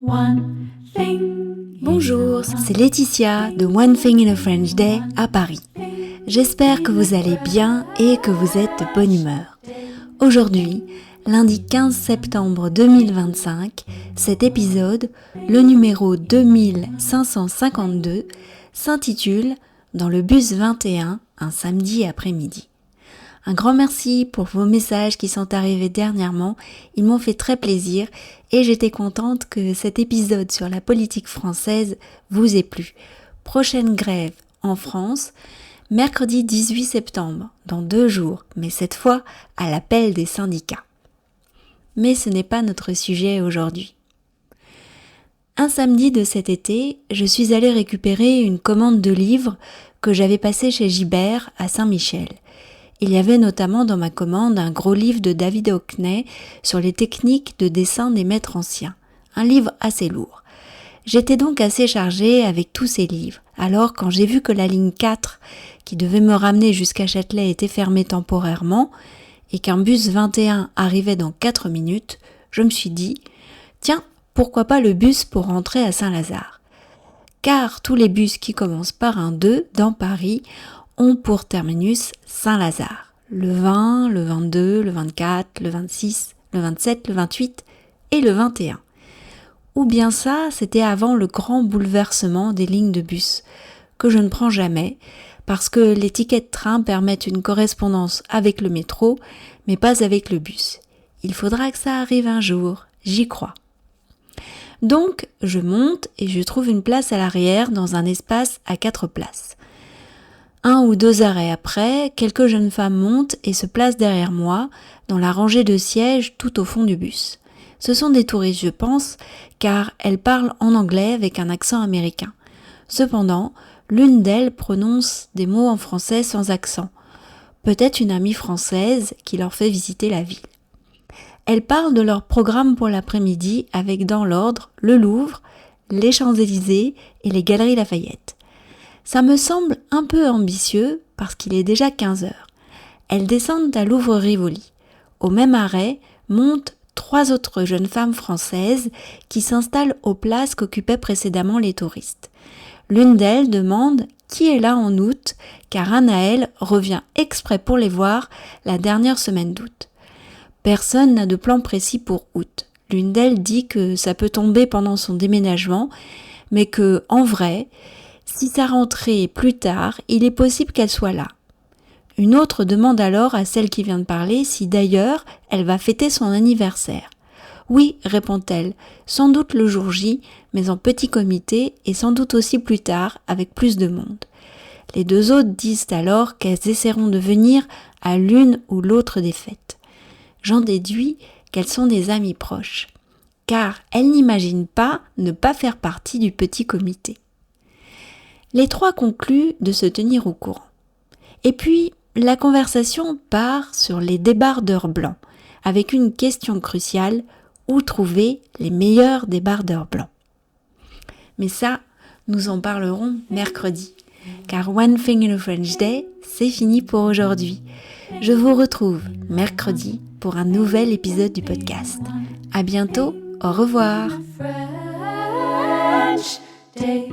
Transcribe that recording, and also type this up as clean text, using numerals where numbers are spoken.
One thing. Bonjour, c'est Laetitia de One Thing in a French Day à Paris. J'espère que vous allez bien et que vous êtes de bonne humeur. Aujourd'hui, lundi 15 septembre 2025, cet épisode, le numéro 2552, s'intitule « Dans le bus 21, un samedi après-midi ». Un grand merci pour vos messages qui sont arrivés dernièrement, ils m'ont fait très plaisir et j'étais contente que cet épisode sur la politique française vous ait plu. Prochaine grève en France, mercredi 18 septembre, dans 2 jours, mais cette fois à l'appel des syndicats. Mais ce n'est pas notre sujet aujourd'hui. Un samedi de cet été, je suis allée récupérer une commande de livres que j'avais passée chez Gibert à Saint-Michel. Il y avait notamment dans ma commande un gros livre de David Hockney sur les techniques de dessin des maîtres anciens. Un livre assez lourd. J'étais donc assez chargée avec tous ces livres. Alors quand j'ai vu que la ligne 4, qui devait me ramener jusqu'à Châtelet, était fermée temporairement et qu'un bus 21 arrivait dans 4 minutes, je me suis dit « Tiens, pourquoi pas le bus pour rentrer à Saint-Lazare ?» Car tous les bus qui commencent par un 2 dans Paris ont pour terminus Saint-Lazare, le 20, le 22, le 24, le 26, le 27, le 28 et le 21. Ou bien ça, c'était avant le grand bouleversement des lignes de bus, que je ne prends jamais, parce que les tickets de train permettent une correspondance avec le métro, mais pas avec le bus. Il faudra que ça arrive un jour, j'y crois. Donc, je monte et je trouve une place à l'arrière dans un espace à 4 places. 1 ou 2 arrêts après, quelques jeunes femmes montent et se placent derrière moi, dans la rangée de sièges tout au fond du bus. Ce sont des touristes, je pense, car elles parlent en anglais avec un accent américain. Cependant, l'une d'elles prononce des mots en français sans accent. Peut-être une amie française qui leur fait visiter la ville. Elles parlent de leur programme pour l'après-midi avec dans l'ordre le Louvre, les Champs-Élysées et les Galeries Lafayette. Ça me semble un peu ambitieux parce qu'il est déjà 15 heures. Elles descendent à Louvre-Rivoli. Au même arrêt, montent 3 autres jeunes femmes françaises qui s'installent aux places qu'occupaient précédemment les touristes. L'une d'elles demande qui est là en août, car Anaël revient exprès pour les voir la dernière semaine d'août. Personne n'a de plan précis pour août. L'une d'elles dit que ça peut tomber pendant son déménagement, mais que, en vrai, si sa rentrée est plus tard, il est possible qu'elle soit là. Une autre demande alors à celle qui vient de parler si d'ailleurs elle va fêter son anniversaire. Oui, répond-elle, sans doute le jour J, mais en petit comité et sans doute aussi plus tard avec plus de monde. Les 2 autres disent alors qu'elles essaieront de venir à l'une ou l'autre des fêtes. J'en déduis qu'elles sont des amies proches, car elles n'imaginent pas ne pas faire partie du petit comité. Les 3 concluent de se tenir au courant. Et puis, la conversation part sur les débardeurs blancs, avec une question cruciale, où trouver les meilleurs débardeurs blancs. Mais ça, nous en parlerons mercredi, car One Thing in a French Day, c'est fini pour aujourd'hui. Je vous retrouve mercredi pour un nouvel épisode du podcast. À bientôt, au revoir. French Day.